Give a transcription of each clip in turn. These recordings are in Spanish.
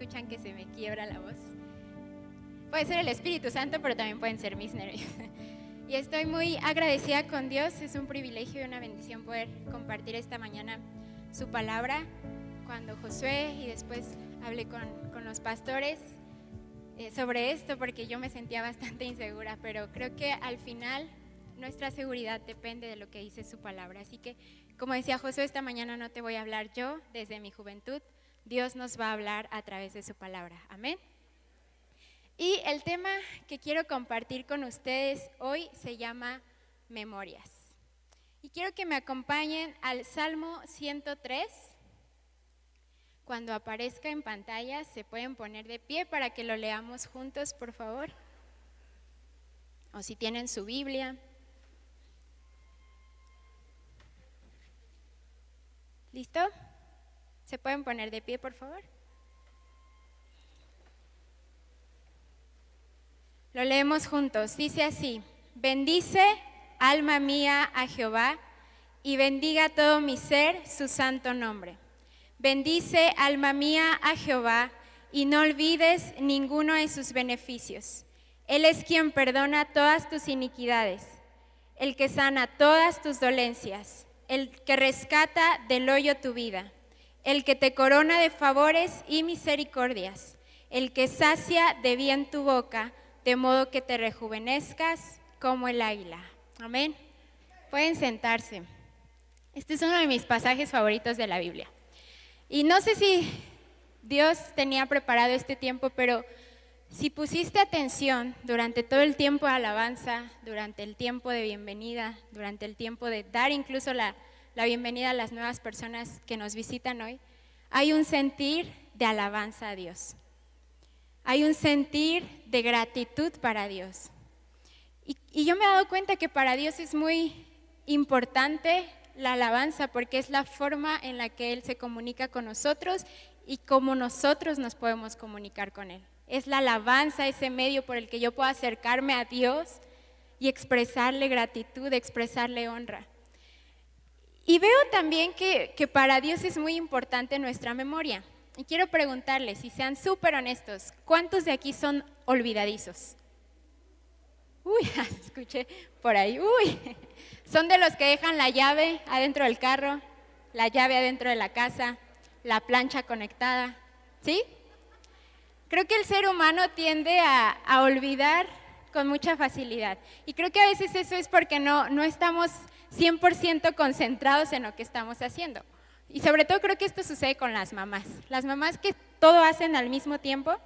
escuchan que se me quiebra la voz. Puede ser el Espíritu Santo, pero también pueden ser mis nervios. Y estoy muy agradecida con Dios. Es un privilegio y una bendición poder compartir esta mañana su palabra. Cuando Josué y después hablé con los pastores sobre esto, porque yo me sentía bastante insegura, pero creo que al final nuestra seguridad depende de lo que dice su palabra. Así que, como decía Josué, esta mañana no te voy a hablar yo desde mi juventud. Dios nos va a hablar a través de su palabra. Amén. Y el tema que quiero compartir con ustedes hoy se llama Memorias. Y quiero que me acompañen al Salmo 103. Cuando aparezca en pantalla, se pueden poner de pie para que lo leamos juntos, por favor. O si tienen su Biblia. ¿Listo? ¿Se pueden poner de pie, por favor? Lo leemos juntos. Dice así: bendice, alma mía, a Jehová, y bendiga todo mi ser su santo nombre. Bendice, alma mía, a Jehová, y no olvides ninguno de sus beneficios. Él es quien perdona todas tus iniquidades, el que sana todas tus dolencias, el que rescata del hoyo tu vida, el que te corona de favores y misericordias, el que sacia de bien tu boca, de modo que te rejuvenezcas como el águila. Amén. Pueden sentarse. Este es uno de mis pasajes favoritos de la Biblia. Y no sé si Dios tenía preparado este tiempo, pero si pusiste atención durante todo el tiempo de alabanza, durante el tiempo de bienvenida, durante el tiempo de dar incluso la bienvenida a las nuevas personas que nos visitan hoy, hay un sentir de alabanza a Dios. Hay un sentir de gratitud para Dios. Y yo me he dado cuenta que para Dios es muy importante la alabanza, porque es la forma en la que Él se comunica con nosotros y cómo nosotros nos podemos comunicar con Él. Es la alabanza, ese medio por el que yo puedo acercarme a Dios y expresarle gratitud, expresarle honra. Y veo también que para Dios es muy importante nuestra memoria. Y quiero preguntarles, si sean súper honestos, ¿cuántos de aquí son olvidadizos? Uy, escuché por ahí, uy. Son de los que dejan la llave adentro del carro, la llave adentro de la casa, la plancha conectada, ¿sí? Creo que el ser humano tiende a olvidar con mucha facilidad. Y creo que a veces eso es porque no estamos 100% concentrados en lo que estamos haciendo. Y sobre todo creo que esto sucede con las mamás que todo hacen al mismo tiempo.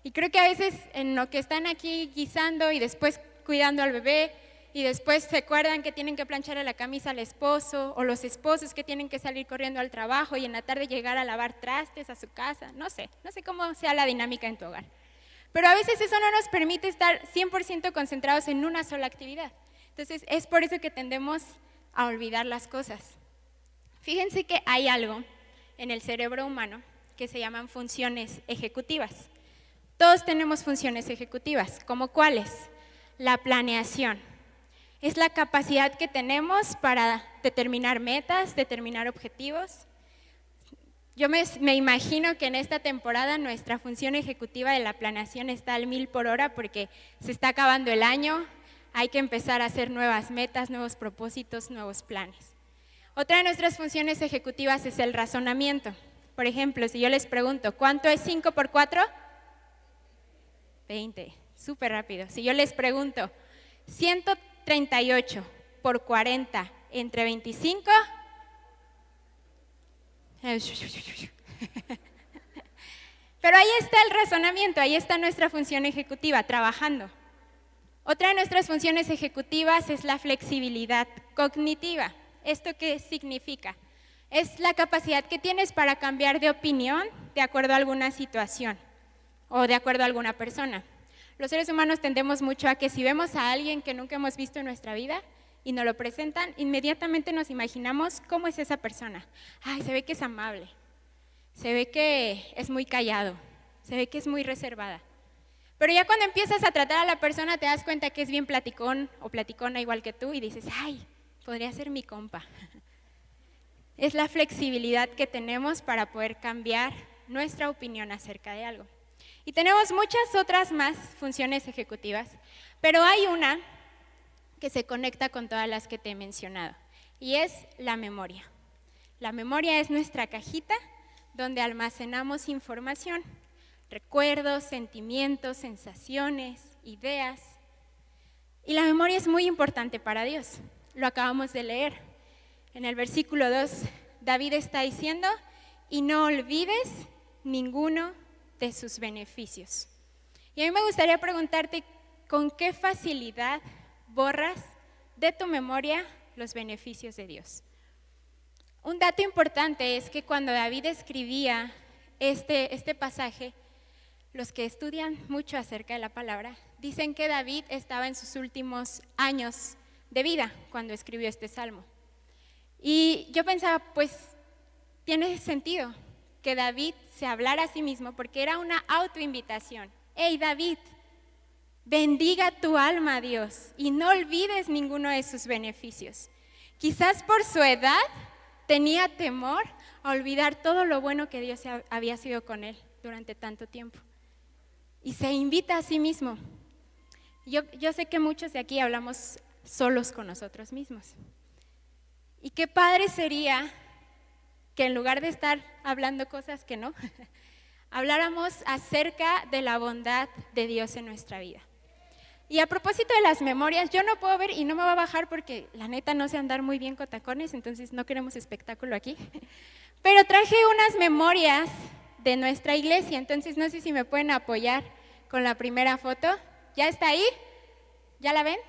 Y creo que a veces en lo que están aquí guisando y después cuidando al bebé, y después se acuerdan que tienen que plancharle la camisa al esposo, o los esposos que tienen que salir corriendo al trabajo y en la tarde llegar a lavar trastes a su casa. No sé cómo sea la dinámica en tu hogar. Pero a veces eso no nos permite estar 100% concentrados en una sola actividad. Entonces es por eso que tendemos a olvidar las cosas. Fíjense que hay algo en el cerebro humano que se llaman funciones ejecutivas. Todos tenemos funciones ejecutivas. ¿Como cuáles? La planeación. Es la capacidad que tenemos para determinar metas, determinar objetivos. Yo me imagino que en esta temporada nuestra función ejecutiva de la planeación está al 1000 por hora porque se está acabando el año, hay que empezar a hacer nuevas metas, nuevos propósitos, nuevos planes. Otra de nuestras funciones ejecutivas es el razonamiento. Por ejemplo, si yo les pregunto, ¿cuánto es 5 por 4? 20, súper rápido. Si yo les pregunto, 138 por 40 entre 25, pero ahí está el razonamiento, ahí está nuestra función ejecutiva, trabajando. Otra de nuestras funciones ejecutivas es la flexibilidad cognitiva. ¿Esto qué significa? Es la capacidad que tienes para cambiar de opinión de acuerdo a alguna situación o de acuerdo a alguna persona. Los seres humanos tendemos mucho a que si vemos a alguien que nunca hemos visto en nuestra vida y nos lo presentan, inmediatamente nos imaginamos cómo es esa persona. Ay, se ve que es amable, se ve que es muy callado, se ve que es muy reservada. Pero ya cuando empiezas a tratar a la persona te das cuenta que es bien platicón o platicona igual que tú y dices, ay, podría ser mi compa. Es la flexibilidad que tenemos para poder cambiar nuestra opinión acerca de algo. Y tenemos muchas otras más funciones ejecutivas, pero hay una que se conecta con todas las que te he mencionado, y es la memoria. La memoria es nuestra cajita donde almacenamos información, recuerdos, sentimientos, sensaciones, ideas. Y la memoria es muy importante para Dios. Lo acabamos de leer. En el versículo 2, David está diciendo, y no olvides ninguno de sus beneficios. Y a mí me gustaría preguntarte, ¿con qué facilidad borras de tu memoria los beneficios de Dios? Un dato importante es que cuando David escribía este pasaje, los que estudian mucho acerca de la palabra dicen que David estaba en sus últimos años de vida cuando escribió este salmo. Y yo pensaba, pues tiene sentido que David se hablara a sí mismo porque era una autoinvitación. Hey David, bendiga tu alma a Dios y no olvides ninguno de sus beneficios. Quizás por su edad tenía temor a olvidar todo lo bueno que Dios había sido con él durante tanto tiempo. Y se invita a sí mismo. Yo sé que muchos de aquí hablamos solos con nosotros mismos. Y qué padre sería que en lugar de estar hablando cosas que no, habláramos acerca de la bondad de Dios en nuestra vida. Y a propósito de las memorias, yo no puedo ver y no me va a bajar porque la neta no sé andar muy bien con tacones, entonces no queremos espectáculo aquí. Pero traje unas memorias de nuestra iglesia, entonces no sé si me pueden apoyar con la primera foto. ¿Ya está ahí? ¿Ya la ven?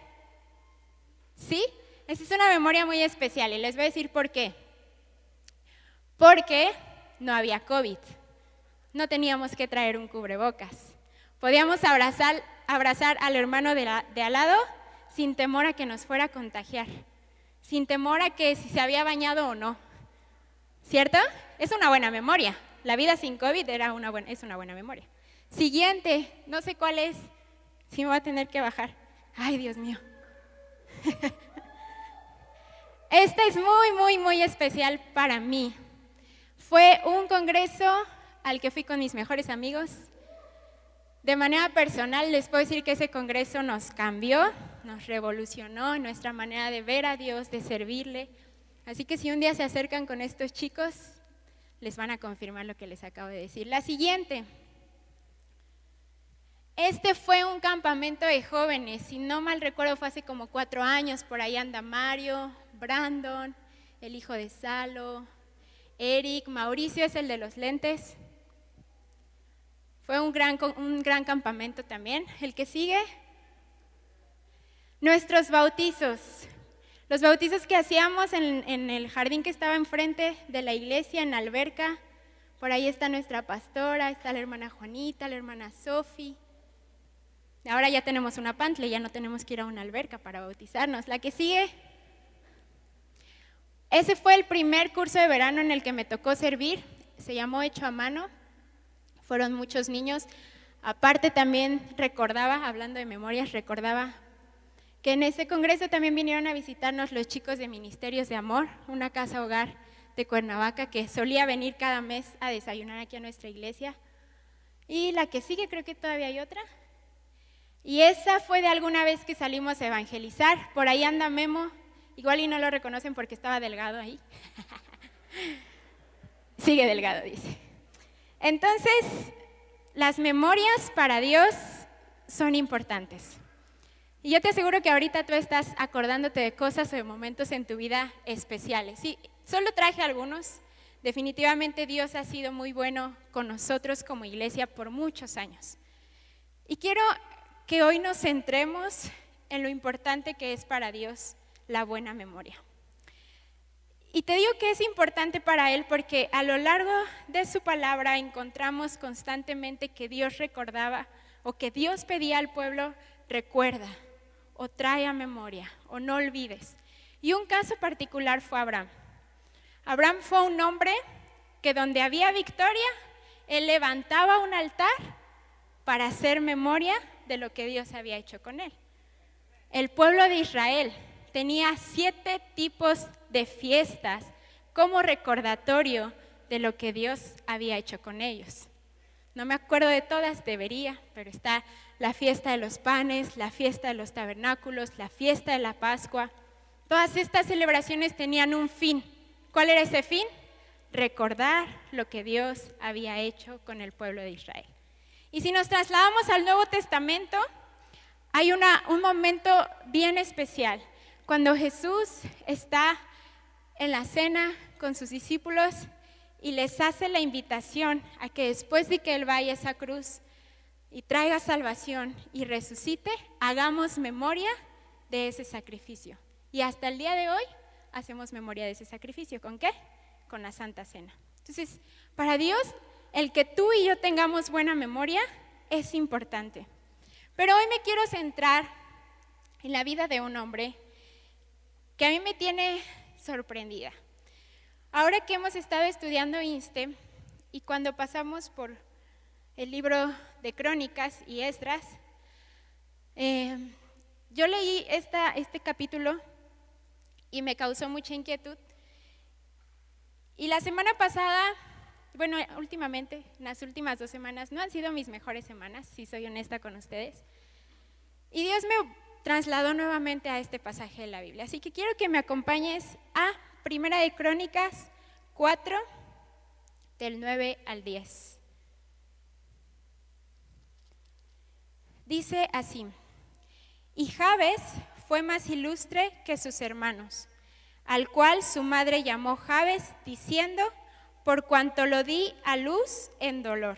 ¿Sí? Esta es una memoria muy especial y les voy a decir por qué. Porque no había COVID, no teníamos que traer un cubrebocas, podíamos abrazar al hermano de al lado sin temor a que nos fuera a contagiar, sin temor a que si se había bañado o no, ¿cierto? Es una buena memoria, la vida sin COVID es una buena memoria. Siguiente, no sé cuál es, si me va a tener que bajar, ay Dios mío. Esta es muy, muy, muy especial para mí. Fue un congreso al que fui con mis mejores amigos. De manera personal les puedo decir que ese congreso nos cambió, nos revolucionó nuestra manera de ver a Dios, de servirle. Así que si un día se acercan con estos chicos, les van a confirmar lo que les acabo de decir. La siguiente. Este fue un campamento de jóvenes, si no mal recuerdo fue hace como 4 años, por ahí anda Mario, Brandon, el hijo de Salo, Eric, Mauricio es el de los lentes. Fue un gran campamento también. El que sigue, nuestros bautizos. Los bautizos que hacíamos en el jardín que estaba enfrente de la iglesia, en la alberca. Por ahí está nuestra pastora, está la hermana Juanita, la hermana Sofi. Ahora ya tenemos una pantle, ya no tenemos que ir a una alberca para bautizarnos. La que sigue. Ese fue el primer curso de verano en el que me tocó servir, se llamó Hecho a Mano, fueron muchos niños. Aparte también recordaba, hablando de memorias, recordaba que en ese congreso también vinieron a visitarnos los chicos de Ministerios de Amor, una casa hogar de Cuernavaca que solía venir cada mes a desayunar aquí a nuestra iglesia. Y la que sigue, creo que todavía hay otra. Y esa fue de alguna vez que salimos a evangelizar, por ahí anda Memo. Igual y no lo reconocen porque estaba delgado ahí. Sigue delgado, dice. Entonces, las memorias para Dios son importantes. Y yo te aseguro que ahorita tú estás acordándote de cosas o de momentos en tu vida especiales. Sí, solo traje algunos. Definitivamente Dios ha sido muy bueno con nosotros como iglesia por muchos años. Y quiero que hoy nos centremos en lo importante que es para Dios la buena memoria. Y te digo que es importante para Él porque a lo largo de su palabra encontramos constantemente que Dios recordaba o que Dios pedía al pueblo, recuerda o trae a memoria o no olvides. Y un caso particular fue Abraham. Abraham fue un hombre que donde había victoria, él levantaba un altar para hacer memoria de lo que Dios había hecho con él. El pueblo de Israel tenía 7 tipos de fiestas como recordatorio de lo que Dios había hecho con ellos. No me acuerdo de todas, debería, pero está la fiesta de los panes, la fiesta de los tabernáculos, la fiesta de la Pascua. Todas estas celebraciones tenían un fin. ¿Cuál era ese fin? Recordar lo que Dios había hecho con el pueblo de Israel. Y si nos trasladamos al Nuevo Testamento, hay un momento bien especial. Cuando Jesús está en la cena con sus discípulos y les hace la invitación a que después de que Él vaya a esa cruz y traiga salvación y resucite, hagamos memoria de ese sacrificio. Y hasta el día de hoy hacemos memoria de ese sacrificio. ¿Con qué? Con la Santa Cena. Entonces, para Dios, el que tú y yo tengamos buena memoria es importante. Pero hoy me quiero centrar en la vida de un hombre que a mí me tiene sorprendida. Ahora que hemos estado estudiando INSTE y cuando pasamos por el libro de Crónicas y Esdras, yo leí este capítulo y me causó mucha inquietud. Y la semana pasada, bueno, últimamente, en las últimas 2 semanas, no han sido mis mejores semanas, si soy honesta con ustedes. Y Dios me trasladó nuevamente a este pasaje de la Biblia. Así que quiero que me acompañes a Primera de Crónicas 4, del 9 al 10. Dice así: Y Jabes fue más ilustre que sus hermanos, al cual su madre llamó Jabes, diciendo: por cuanto lo di a luz en dolor.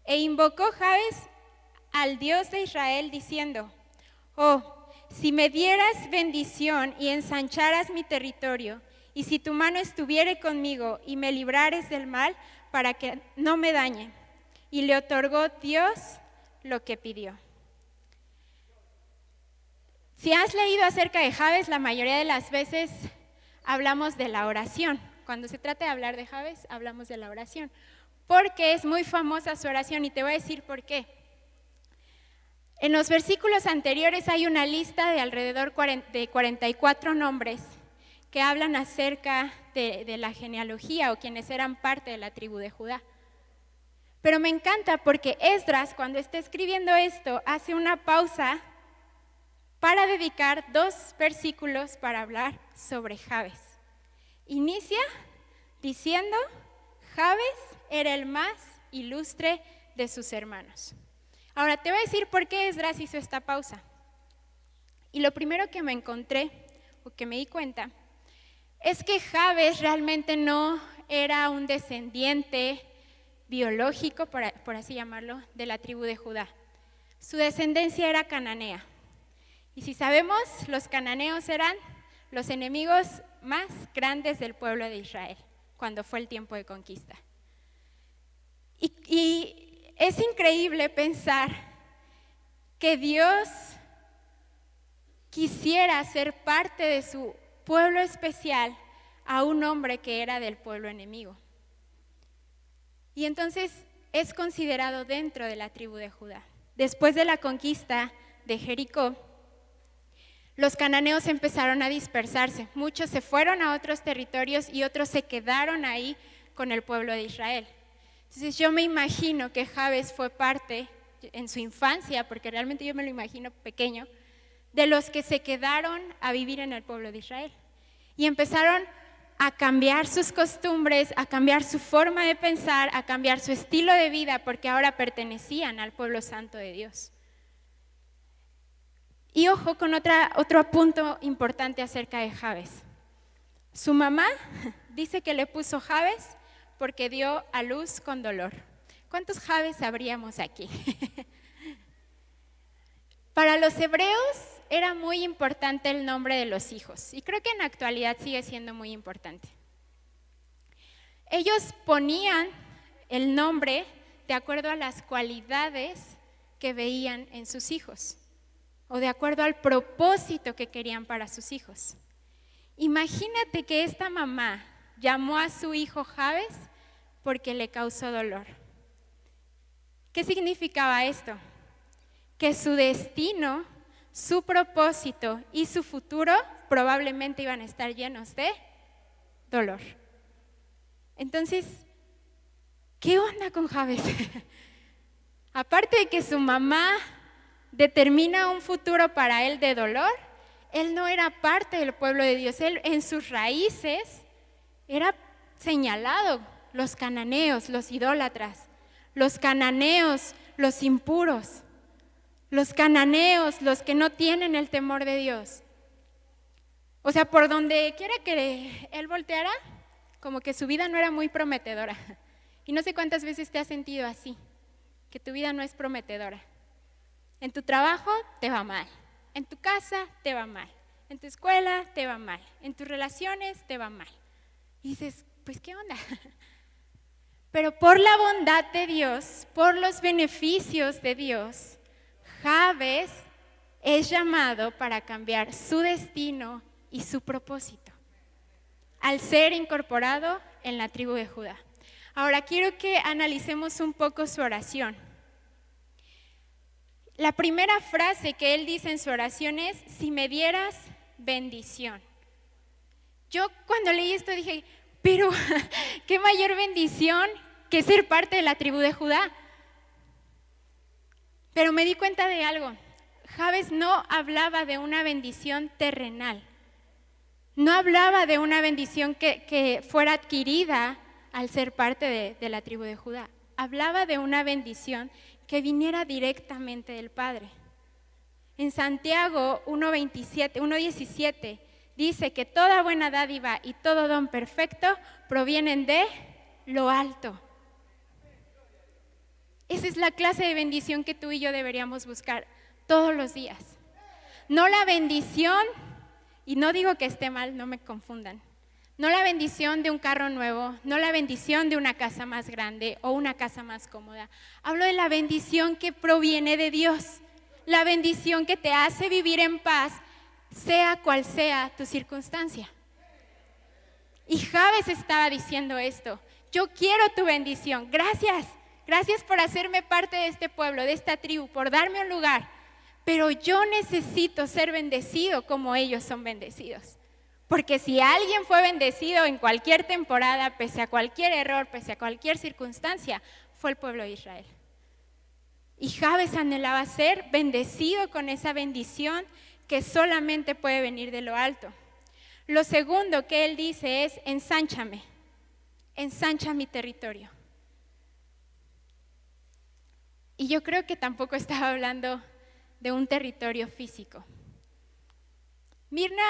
E invocó Jabes al Dios de Israel, diciendo: oh, si me dieras bendición y ensancharas mi territorio, y si tu mano estuviere conmigo y me librares del mal, para que no me dañe. Y le otorgó Dios lo que pidió. Si has leído acerca de Jabes, la mayoría de las veces hablamos de la oración. Cuando se trata de hablar de Jabes, hablamos de la oración, porque es muy famosa su oración, y te voy a decir por qué. En los versículos anteriores hay una lista de alrededor de 44 nombres que hablan acerca de la genealogía o quienes eran parte de la tribu de Judá. Pero me encanta porque Esdras, cuando está escribiendo esto, hace una pausa para dedicar 2 versículos para hablar sobre Jabes. Inicia diciendo: Jabes era el más ilustre de sus hermanos. Ahora te voy a decir por qué Esdras hizo esta pausa. Y lo primero que me encontré, o que me di cuenta, es que Jabes realmente no era un descendiente biológico, por así llamarlo, de la tribu de Judá. Su descendencia era cananea. Y si sabemos, los cananeos eran los enemigos más grandes del pueblo de Israel, cuando fue el tiempo de conquista. Y es increíble pensar que Dios quisiera ser parte de su pueblo especial a un hombre que era del pueblo enemigo. Y entonces es considerado dentro de la tribu de Judá. Después de la conquista de Jericó, los cananeos empezaron a dispersarse. Muchos se fueron a otros territorios y otros se quedaron ahí con el pueblo de Israel. Entonces yo me imagino que Jabes fue parte en su infancia, porque realmente yo me lo imagino pequeño, de los que se quedaron a vivir en el pueblo de Israel. Y empezaron a cambiar sus costumbres, a cambiar su forma de pensar, a cambiar su estilo de vida, porque ahora pertenecían al pueblo santo de Dios. Y ojo con otro punto importante acerca de Jabes. Su mamá dice que le puso Jabes porque dio a luz con dolor. ¿Cuántos Jabes habríamos aquí? Para los hebreos era muy importante el nombre de los hijos, y creo que en la actualidad sigue siendo muy importante. Ellos ponían el nombre de acuerdo a las cualidades que veían en sus hijos, o de acuerdo al propósito que querían para sus hijos. Imagínate que esta mamá llamó a su hijo Jabes porque le causó dolor. ¿Qué significaba esto? Que su destino, su propósito y su futuro probablemente iban a estar llenos de dolor. Entonces, ¿qué onda con Jabes? Aparte de que su mamá determina un futuro para él de dolor, él no era parte del pueblo de Dios. Él en sus raíces era señalado, los cananeos, los idólatras, los cananeos, los impuros, los cananeos, los que no tienen el temor de Dios. O sea, por donde quiera que él volteara, como que su vida no era muy prometedora. Y no sé cuántas veces te has sentido así, que tu vida no es prometedora. En tu trabajo te va mal, en tu casa te va mal, en tu escuela te va mal, en tus relaciones te va mal. Y dices, pues ¿qué onda? Pero por la bondad de Dios, por los beneficios de Dios, Jabes es llamado para cambiar su destino y su propósito, al ser incorporado en la tribu de Judá. Ahora quiero que analicemos un poco su oración. La primera frase que él dice en su oración es, si me dieras bendición. Yo cuando leí esto dije, pero qué mayor bendición que ser parte de la tribu de Judá. Pero me di cuenta de algo, Jabes no hablaba de una bendición terrenal, no hablaba de una bendición que fuera adquirida al ser parte de la tribu de Judá, hablaba de una bendición que viniera directamente del Padre. En Santiago 1:17 dice que toda buena dádiva y todo don perfecto provienen de lo alto. Esa es la clase de bendición que tú y yo deberíamos buscar todos los días. No la bendición, y no digo que esté mal, no me confundan, no la bendición de un carro nuevo, no la bendición de una casa más grande o una casa más cómoda. Hablo de la bendición que proviene de Dios, la bendición que te hace vivir en paz, sea cual sea tu circunstancia. Y Jabes estaba diciendo esto, yo quiero tu bendición, gracias por hacerme parte de este pueblo, de esta tribu, por darme un lugar, pero yo necesito ser bendecido como ellos son bendecidos. Porque si alguien fue bendecido en cualquier temporada, pese a cualquier error, pese a cualquier circunstancia, fue el pueblo de Israel. Y Jabes anhelaba ser bendecido con esa bendición que solamente puede venir de lo alto. Lo segundo que él dice es, ensánchame, ensancha mi territorio. Y yo creo que tampoco estaba hablando de un territorio físico. Mirna,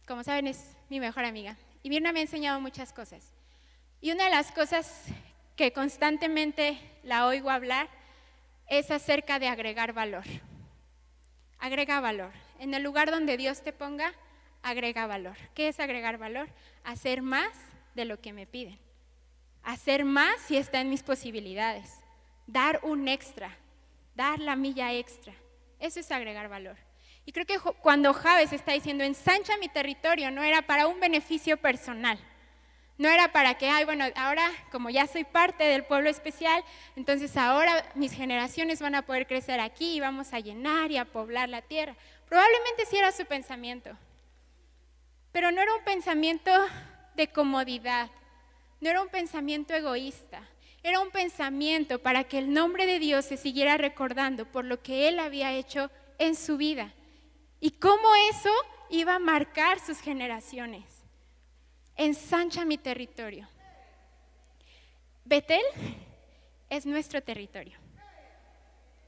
como saben, es mi mejor amiga. Y Mirna me ha enseñado muchas cosas. Y una de las cosas que constantemente la oigo hablar es acerca de agregar valor. Agrega valor. En el lugar donde Dios te ponga, agrega valor. ¿Qué es agregar valor? Hacer más de lo que me piden. Hacer más si está en mis posibilidades. Dar un extra. Dar la milla extra. Eso es agregar valor. Y creo que cuando Jabes está diciendo ensancha mi territorio, no era para un beneficio personal. No era para que, bueno, ahora como ya soy parte del pueblo especial, entonces ahora mis generaciones van a poder crecer aquí y vamos a llenar y a poblar la tierra. Probablemente sí era su pensamiento, pero no era un pensamiento de comodidad, no era un pensamiento egoísta, era un pensamiento para que el nombre de Dios se siguiera recordando por lo que Él había hecho en su vida y cómo eso iba a marcar sus generaciones. Ensancha mi territorio. Betel es nuestro territorio.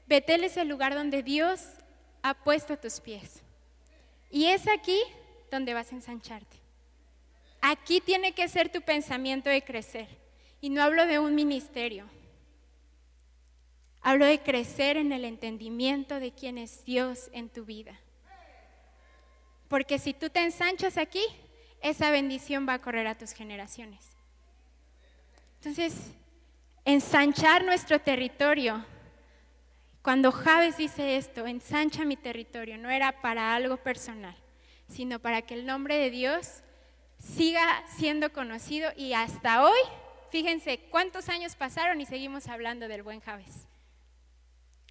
Betel es el lugar donde Dios ha puesto tus pies. Y es aquí donde vas a ensancharte. Aquí tiene que ser tu pensamiento de crecer. Y no hablo de un ministerio. Hablo de crecer en el entendimiento de quién es Dios en tu vida. Porque si tú te ensanchas aquí, esa bendición va a correr a tus generaciones. Entonces, ensanchar nuestro territorio. Cuando Jabes dice esto, ensancha mi territorio, no era para algo personal, sino para que el nombre de Dios siga siendo conocido. Y hasta hoy, fíjense cuántos años pasaron y seguimos hablando del buen Jabes,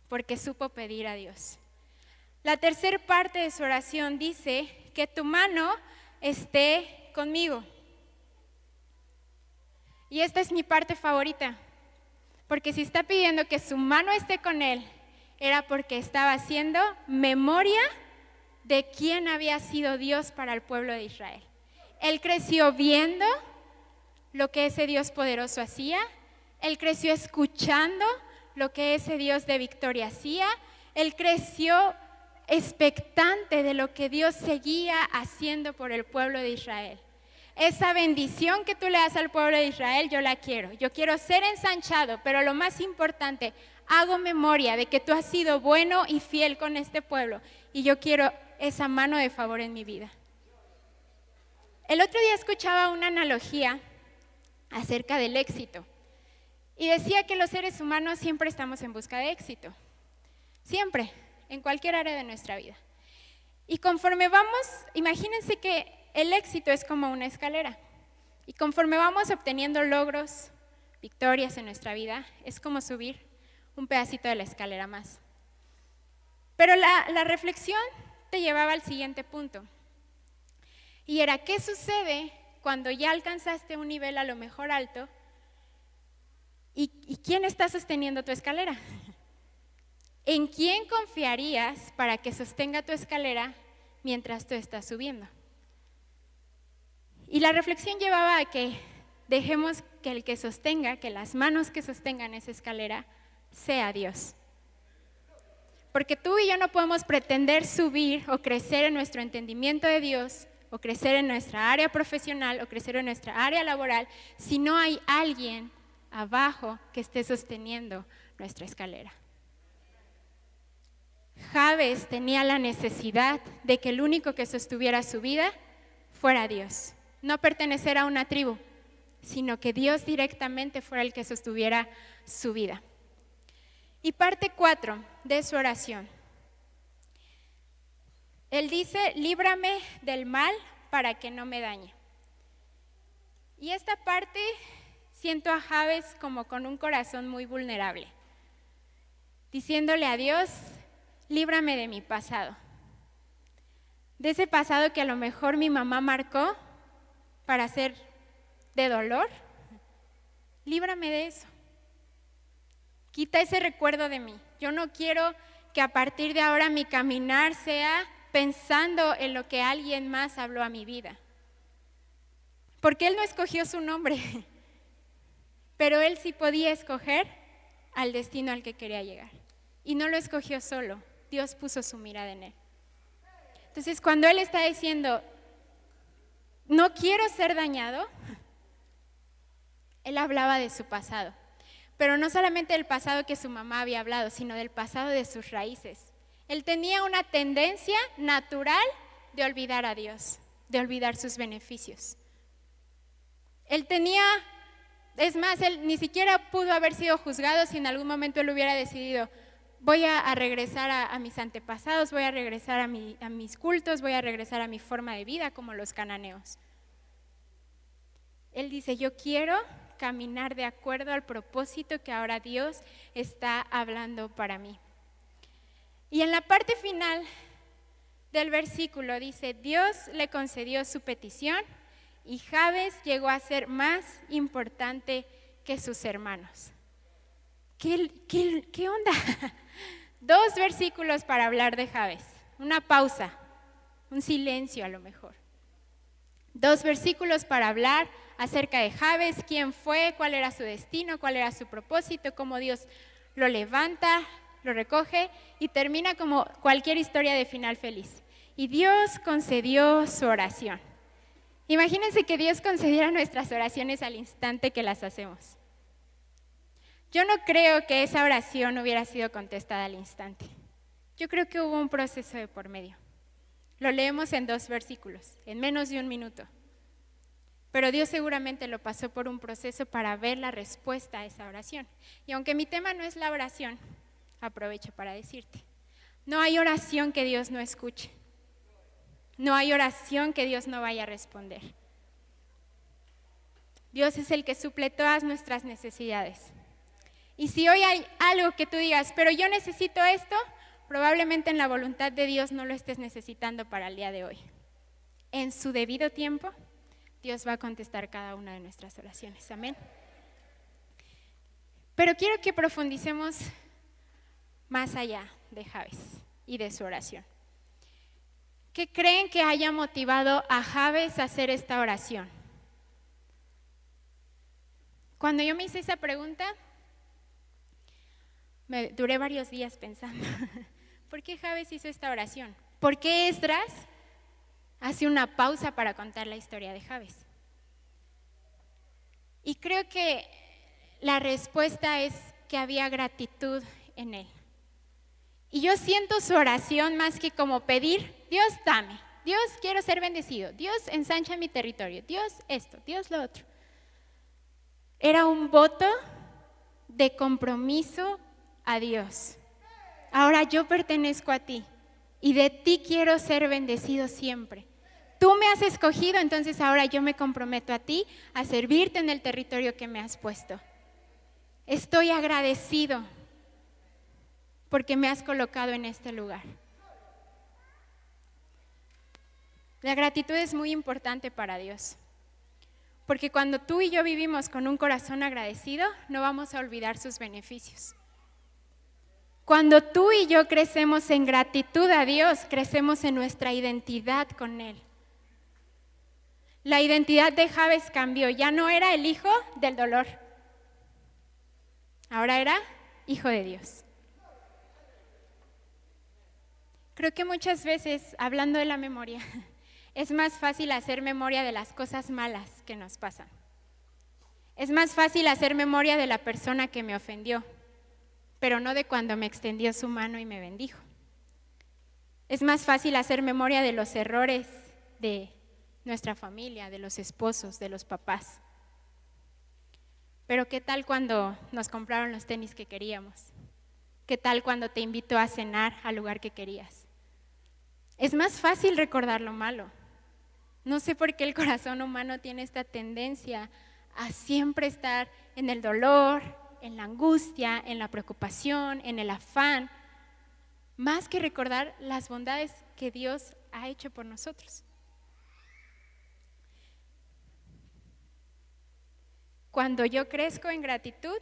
porque supo pedir a Dios. La tercera parte de su oración dice que tu mano esté conmigo. Y esta es mi parte favorita, porque si está pidiendo que su mano esté con él, era porque estaba haciendo memoria de quién había sido Dios para el pueblo de Israel. Él creció viendo lo que ese Dios poderoso hacía, él creció escuchando lo que ese Dios de victoria hacía, él creció expectante de lo que Dios seguía haciendo por el pueblo de Israel. Esa bendición que tú le das al pueblo de Israel, yo la quiero. Yo quiero ser ensanchado, pero lo más importante, hago memoria de que tú has sido bueno y fiel con este pueblo. Y yo quiero esa mano de favor en mi vida. El otro día escuchaba una analogía acerca del éxito. Y decía que los seres humanos siempre estamos en busca de éxito. Siempre, en cualquier área de nuestra vida. Y conforme vamos, imagínense que el éxito es como una escalera. Y conforme vamos obteniendo logros, victorias en nuestra vida, es como subir un pedacito de la escalera más. Pero la reflexión te llevaba al siguiente punto. Y era, ¿qué sucede cuando ya alcanzaste un nivel a lo mejor alto? ¿Y quién está sosteniendo tu escalera? ¿En quién confiarías para que sostenga tu escalera mientras tú estás subiendo? Y la reflexión llevaba a que dejemos que el que sostenga, que las manos que sostengan esa escalera, sea Dios. Porque tú y yo no podemos pretender subir o crecer en nuestro entendimiento de Dios, o crecer en nuestra área profesional, o crecer en nuestra área laboral, si no hay alguien abajo que esté sosteniendo nuestra escalera. Jabes tenía la necesidad de que el único que sostuviera su vida fuera Dios. No pertenecer a una tribu, sino que Dios directamente fuera el que sostuviera su vida. Y parte 4 de su oración. Él dice, líbrame del mal para que no me dañe. Y esta parte siento a Jabes como con un corazón muy vulnerable, diciéndole a Dios, líbrame de mi pasado. De ese pasado que a lo mejor mi mamá marcó para ser de dolor, líbrame de eso. Quita ese recuerdo de mí. Yo no quiero que a partir de ahora mi caminar sea pensando en lo que alguien más habló a mi vida. Porque Él no escogió su nombre, pero Él sí podía escoger al destino al que quería llegar. Y no lo escogió solo, Dios puso su mirada en Él. Entonces, cuando Él está diciendo, no quiero ser dañado, Él hablaba de su pasado. Pero no solamente del pasado que su mamá había hablado, sino del pasado de sus raíces. Él tenía una tendencia natural de olvidar a Dios, de olvidar sus beneficios. Él tenía, es más, él ni siquiera pudo haber sido juzgado si en algún momento él hubiera decidido, voy a regresar a mis antepasados, voy a regresar a mis cultos, voy a regresar a mi forma de vida como los cananeos. Él dice, yo quiero caminar de acuerdo al propósito que ahora Dios está hablando para mí. Y en la parte final del versículo dice, Dios le concedió su petición y Jabes llegó a ser más importante que sus hermanos. ¿Qué onda? 2 versículos para hablar de Jabes, una pausa, un silencio a lo mejor. 2 versículos para hablar acerca de Jabes, quién fue, cuál era su destino, cuál era su propósito, cómo Dios lo levanta, lo recoge y termina como cualquier historia de final feliz. Y Dios concedió su oración. Imagínense que Dios concediera nuestras oraciones al instante que las hacemos. Yo no creo que esa oración hubiera sido contestada al instante. Yo creo que hubo un proceso de por medio. Lo leemos en 2 versículos, en menos de 1 minuto. Pero Dios seguramente lo pasó por un proceso para ver la respuesta a esa oración. Y aunque mi tema no es la oración, aprovecho para decirte, no hay oración que Dios no escuche. No hay oración que Dios no vaya a responder. Dios es el que suple todas nuestras necesidades. Y si hoy hay algo que tú digas, pero yo necesito esto, probablemente en la voluntad de Dios no lo estés necesitando para el día de hoy. En su debido tiempo, Dios va a contestar cada una de nuestras oraciones. Amén. Pero quiero que profundicemos más allá de Jabes y de su oración. ¿Qué creen que haya motivado a Jabes a hacer esta oración? Cuando yo me hice esa pregunta, me duré varios días pensando, ¿por qué Jabes hizo esta oración? ¿Por qué Esdras hace una pausa para contar la historia de Jabes? Y creo que la respuesta es que había gratitud en él. Y yo siento su oración más que como pedir, Dios dame, Dios quiero ser bendecido, Dios ensancha mi territorio, Dios esto, Dios lo otro. Era un voto de compromiso a Dios. Ahora yo pertenezco a ti y de ti quiero ser bendecido siempre. Tú me has escogido, entonces ahora yo me comprometo a ti a servirte en el territorio que me has puesto. Estoy agradecido porque me has colocado en este lugar. La gratitud es muy importante para Dios, porque cuando tú y yo vivimos con un corazón agradecido, no vamos a olvidar sus beneficios. Cuando tú y yo crecemos en gratitud a Dios, crecemos en nuestra identidad con Él. La identidad de Jabes cambió, ya no era el hijo del dolor, ahora era hijo de Dios. Creo que muchas veces, hablando de la memoria, es más fácil hacer memoria de las cosas malas que nos pasan. Es más fácil hacer memoria de la persona que me ofendió, pero no de cuando me extendió su mano y me bendijo. Es más fácil hacer memoria de los errores de nuestra familia, de los esposos, de los papás. Pero ¿qué tal cuando nos compraron los tenis que queríamos? ¿Qué tal cuando te invitó a cenar al lugar que querías? Es más fácil recordar lo malo. No sé por qué el corazón humano tiene esta tendencia a siempre estar en el dolor, en la angustia, en la preocupación, en el afán, más que recordar las bondades que Dios ha hecho por nosotros. Cuando yo crezco en gratitud,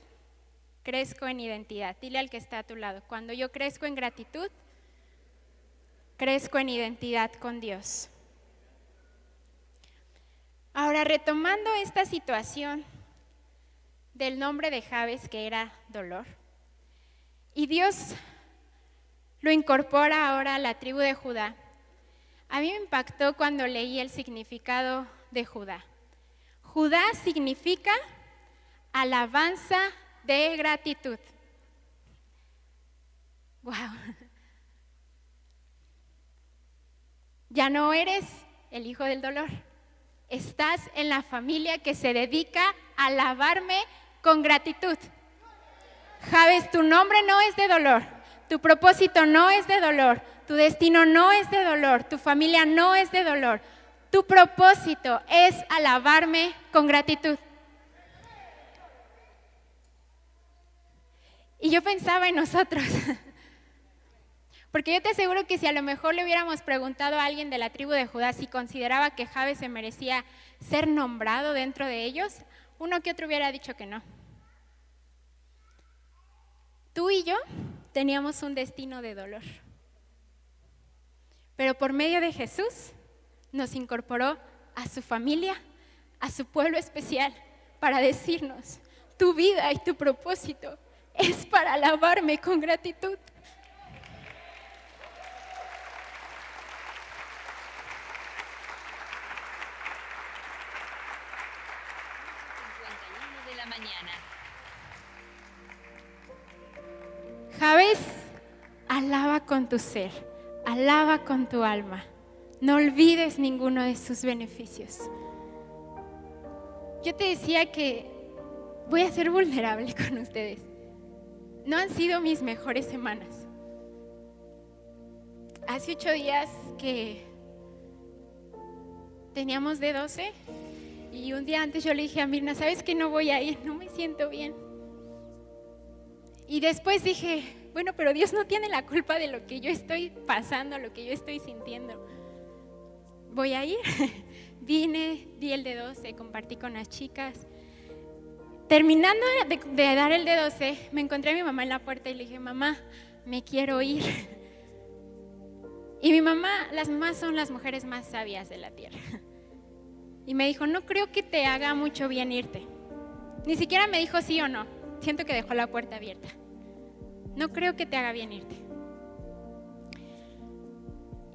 crezco en identidad. Dile al que está a tu lado, cuando yo crezco en gratitud, crezco en identidad con Dios. Ahora, retomando esta situación del nombre de Jabes, que era dolor, y Dios lo incorpora ahora a la tribu de Judá. A mí me impactó cuando leí el significado de Judá. Judá significa alabanza de gratitud. ¡Wow! Ya no eres el hijo del dolor. Estás en la familia que se dedica a alabarme con gratitud. Jabes, tu nombre no es de dolor, tu propósito no es de dolor, tu destino no es de dolor, tu familia no es de dolor. Tu propósito es alabarme con gratitud. Y yo pensaba en nosotros, porque yo te aseguro que si a lo mejor le hubiéramos preguntado a alguien de la tribu de Judá si consideraba que Jabes se merecía ser nombrado dentro de ellos, uno que otro hubiera dicho que no. Tú y yo teníamos un destino de dolor, pero por medio de Jesús nos incorporó a su familia, a su pueblo especial, para decirnos, tu vida y tu propósito es para alabarme con gratitud. Jabes, alaba con tu ser, alaba con tu alma. No olvides ninguno de sus beneficios. Yo te decía que voy a ser vulnerable con ustedes. No han sido mis mejores semanas. Hace 8 días que teníamos de 12 y un día antes yo le dije a Mirna, ¿sabes que no voy a ir? No me siento bien. Y después dije, bueno, pero Dios no tiene la culpa de lo que yo estoy pasando, lo que yo estoy sintiendo. Voy a ir. Vine, di el de 12, compartí con las chicas. Terminando de dar el de 12, me encontré a mi mamá en la puerta y le dije, mamá, me quiero ir. Y mi mamá, las mamás son las mujeres más sabias de la tierra. Y me dijo, no creo que te haga mucho bien irte. Ni siquiera me dijo sí o no. Siento que dejó la puerta abierta. No creo que te haga bien irte.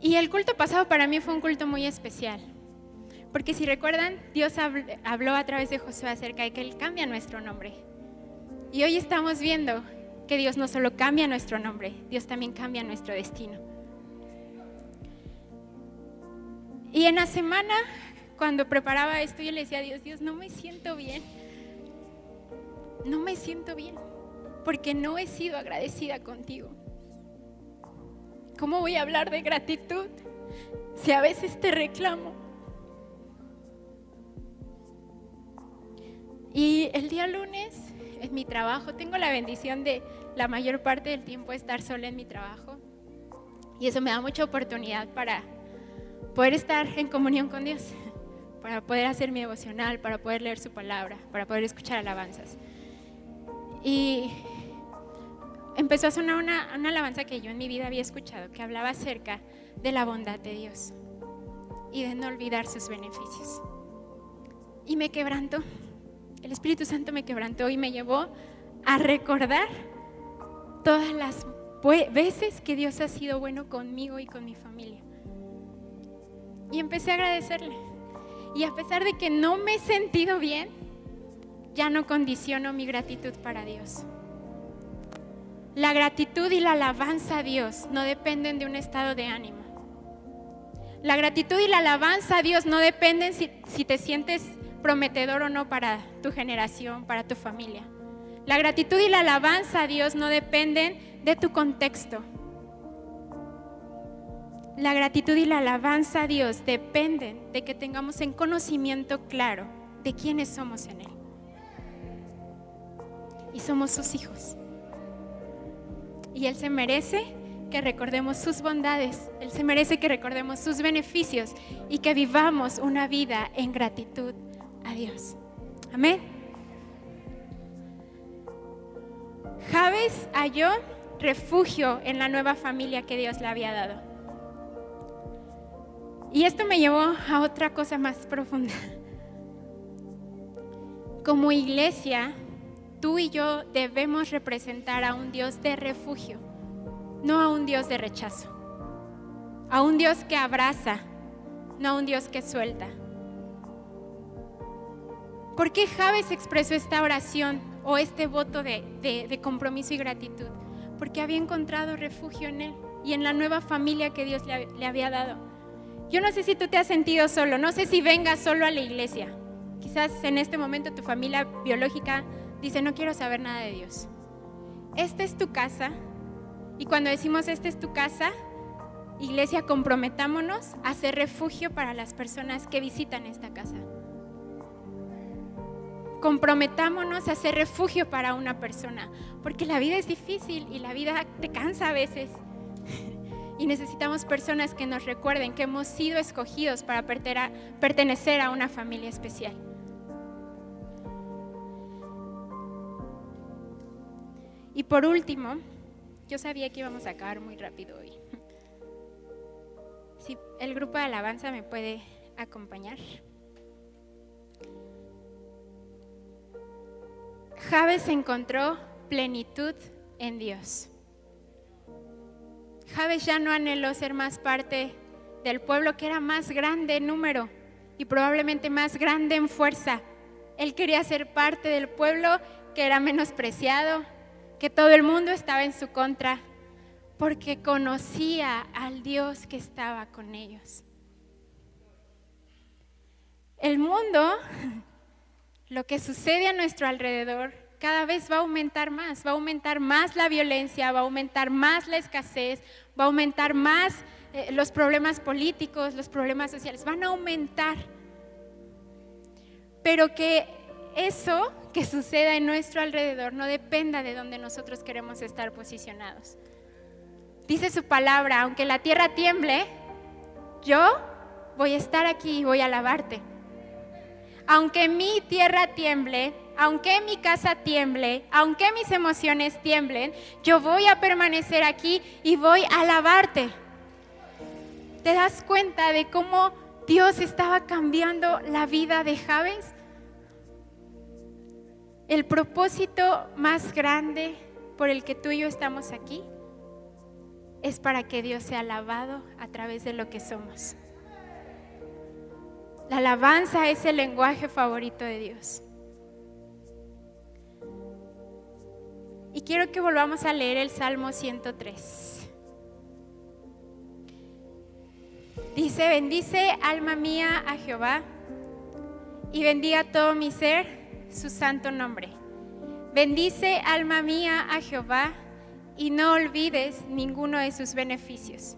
Y el culto pasado para mí fue un culto muy especial. Porque si recuerdan, Dios habló a través de Josué acerca de que Él cambia nuestro nombre. Y hoy estamos viendo que Dios no solo cambia nuestro nombre, Dios también cambia nuestro destino. Y en la semana, cuando preparaba esto, yo le decía a Dios, Dios, no me siento bien. No me siento bien, porque no he sido agradecida contigo. ¿Cómo voy a hablar de gratitud si a veces te reclamo? Y el día lunes, en mi trabajo, tengo la bendición de la mayor parte del tiempo estar sola en mi trabajo. Y eso me da mucha oportunidad para poder estar en comunión con Dios, para poder hacer mi devocional, para poder leer su palabra, para poder escuchar alabanzas. Y empezó a sonar una alabanza que yo en mi vida había escuchado, que hablaba acerca de la bondad de Dios y de no olvidar sus beneficios. Y me quebrantó. El Espíritu Santo me quebrantó y me llevó a recordar todas las veces que Dios ha sido bueno conmigo y con mi familia. Y empecé a agradecerle. Y a pesar de que no me he sentido bien, ya no condiciono mi gratitud para Dios. La gratitud y la alabanza a Dios no dependen de un estado de ánimo. La gratitud y la alabanza a Dios no dependen si te sientes prometedor o no para tu generación, para tu familia. La gratitud y la alabanza a Dios no dependen de tu contexto. La gratitud y la alabanza a Dios dependen de que tengamos en conocimiento claro de quiénes somos en Él. Y somos sus hijos. Y Él se merece que recordemos sus bondades. Él se merece que recordemos sus beneficios y que vivamos una vida en gratitud a Dios. Amén. Jabes halló refugio en la nueva familia que Dios le había dado. Y esto me llevó a otra cosa más profunda. Como iglesia, tú y yo debemos representar a un Dios de refugio, no a un Dios de rechazo, a un Dios que abraza, no a un Dios que suelta. ¿Por qué Jabes expresó esta oración o este voto de compromiso y gratitud? Porque había encontrado refugio en Él y en la nueva familia que Dios le había dado. Yo no sé si tú te has sentido solo, no sé si vengas solo a la iglesia. Quizás en este momento tu familia biológica dice, no quiero saber nada de Dios. Esta es tu casa, y cuando decimos esta es tu casa, iglesia, comprometámonos a ser refugio para las personas que visitan esta casa. Comprometámonos a ser refugio para una persona, porque la vida es difícil y la vida te cansa a veces. Y necesitamos personas que nos recuerden que hemos sido escogidos para pertenecer a una familia especial. Y por último, yo sabía que íbamos a acabar muy rápido hoy. Si el grupo de alabanza me puede acompañar. Jabes encontró plenitud en Dios. Jabes ya no anheló ser más parte del pueblo que era más grande en número y probablemente más grande en fuerza. Él quería ser parte del pueblo que era menospreciado, que todo el mundo estaba en su contra, porque conocía al Dios que estaba con ellos. El mundo, lo que sucede a nuestro alrededor, cada vez va a aumentar más la violencia, va a aumentar más la escasez, va a aumentar más los problemas políticos, los problemas sociales, van a aumentar. Pero que eso que suceda en nuestro alrededor no dependa de donde nosotros queremos estar posicionados. Dice su palabra, aunque la tierra tiemble, yo voy a estar aquí y voy a alabarte. Aunque mi tierra tiemble, aunque mi casa tiemble, aunque mis emociones tiemblen, yo voy a permanecer aquí y voy a alabarte. ¿Te das cuenta de cómo Dios estaba cambiando la vida de Jabes? El propósito más grande por el que tú y yo estamos aquí es para que Dios sea alabado a través de lo que somos. La alabanza es el lenguaje favorito de Dios. Y quiero que volvamos a leer el Salmo 103. Dice: bendice alma mía a Jehová y bendiga todo mi ser su santo nombre. Bendice alma mía a Jehová y no olvides ninguno de sus beneficios.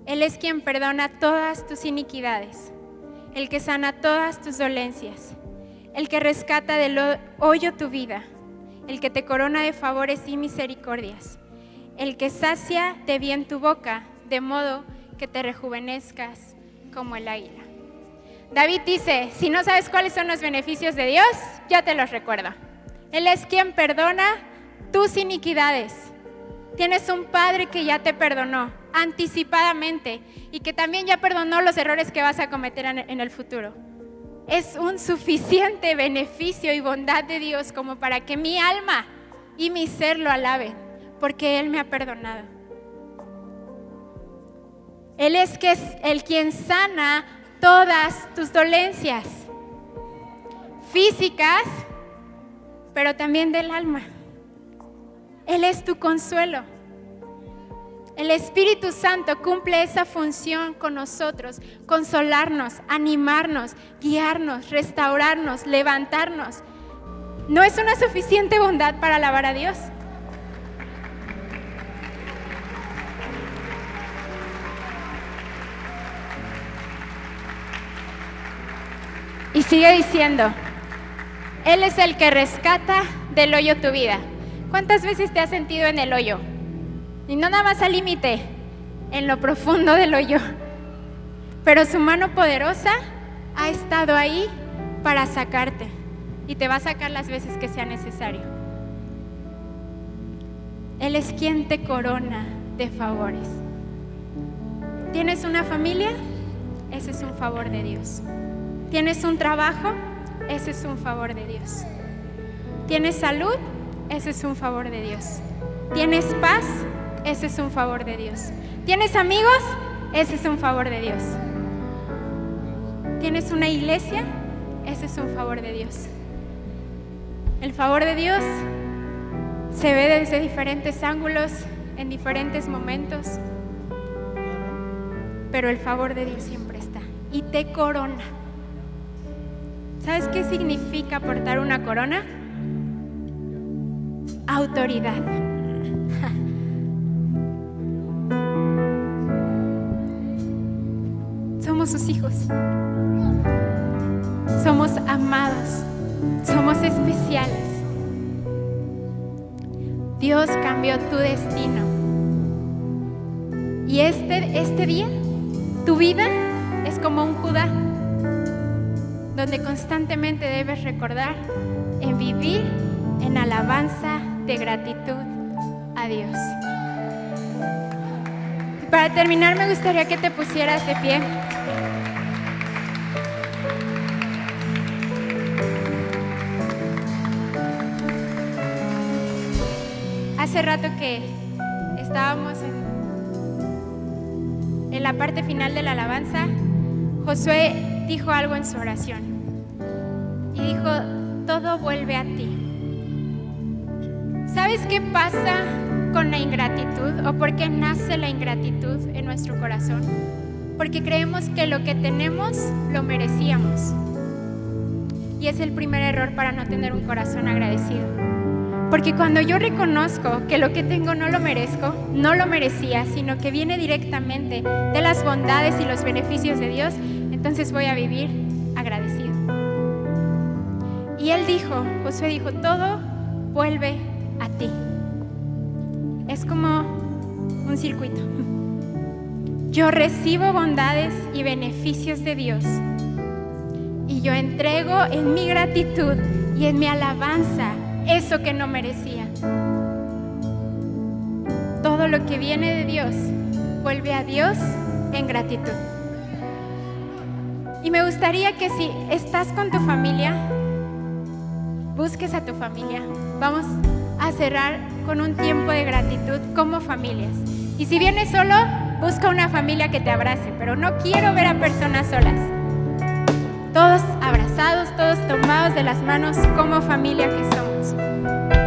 Él es quien perdona todas tus iniquidades, el que sana todas tus dolencias, el que rescata del hoyo tu vida, el que te corona de favores y misericordias, el que sacia de bien tu boca, de modo que te rejuvenezcas como el águila. David dice: si no sabes cuáles son los beneficios de Dios, ya te los recuerdo. Él es quien perdona tus iniquidades. Tienes un Padre que ya te perdonó anticipadamente y que también ya perdonó los errores que vas a cometer en el futuro. Es un suficiente beneficio y bondad de Dios como para que mi alma y mi ser lo alaben, porque Él me ha perdonado. Él es el quien sana todas tus dolencias físicas, pero también del alma. Él es tu consuelo. El Espíritu Santo cumple esa función con nosotros: consolarnos, animarnos, guiarnos, restaurarnos, levantarnos. ¿No es una suficiente bondad para alabar a Dios? Y sigue diciendo: Él es el que rescata del hoyo tu vida. ¿Cuántas veces te has sentido en el hoyo? Y no nada más al límite, en lo profundo del hoyo. Pero su mano poderosa ha estado ahí para sacarte. Y te va a sacar las veces que sea necesario. Él es quien te corona de favores. ¿Tienes una familia? Ese es un favor de Dios. ¿Tienes un trabajo? Ese es un favor de Dios. ¿Tienes salud? Ese es un favor de Dios. ¿Tienes paz? Ese es un favor de Dios. ¿Tienes amigos? Ese es un favor de Dios. ¿Tienes una iglesia? Ese es un favor de Dios. El favor de Dios se ve desde diferentes ángulos, en diferentes momentos, pero el favor de Dios siempre está y te corona. ¿Sabes qué significa portar una corona? Autoridad. Somos sus hijos. Somos amados. Somos especiales. Dios cambió tu destino. Y este día, tu vida es como un Judá, donde constantemente debes recordar en vivir en alabanza de gratitud a Dios. Y para terminar, me gustaría que te pusieras de pie. Hace rato que estábamos en la parte final de la alabanza, Josué dijo algo en su oración y dijo: todo vuelve a ti. ¿Sabes qué pasa con la ingratitud o por qué nace la ingratitud en nuestro corazón? Porque creemos que lo que tenemos lo merecíamos, y es el primer error para no tener un corazón agradecido. Porque cuando yo reconozco que lo que tengo no lo merezco, no lo merecía, sino que viene directamente de las bondades y los beneficios de Dios, entonces voy a vivir agradecido. Y él dijo, Josué dijo, todo vuelve a ti. Es como un circuito. Yo recibo bondades y beneficios de Dios y yo entrego en mi gratitud, y y en mi alabanza eso que no merecía. Todo lo que viene de Dios vuelve a Dios en gratitud. Y me gustaría que si estás con tu familia, busques a tu familia. Vamos a cerrar con un tiempo de gratitud como familias. Y si vienes solo, busca una familia que te abrace, pero no quiero ver a personas solas. Todos abrazados, todos tomados de las manos como familia que somos.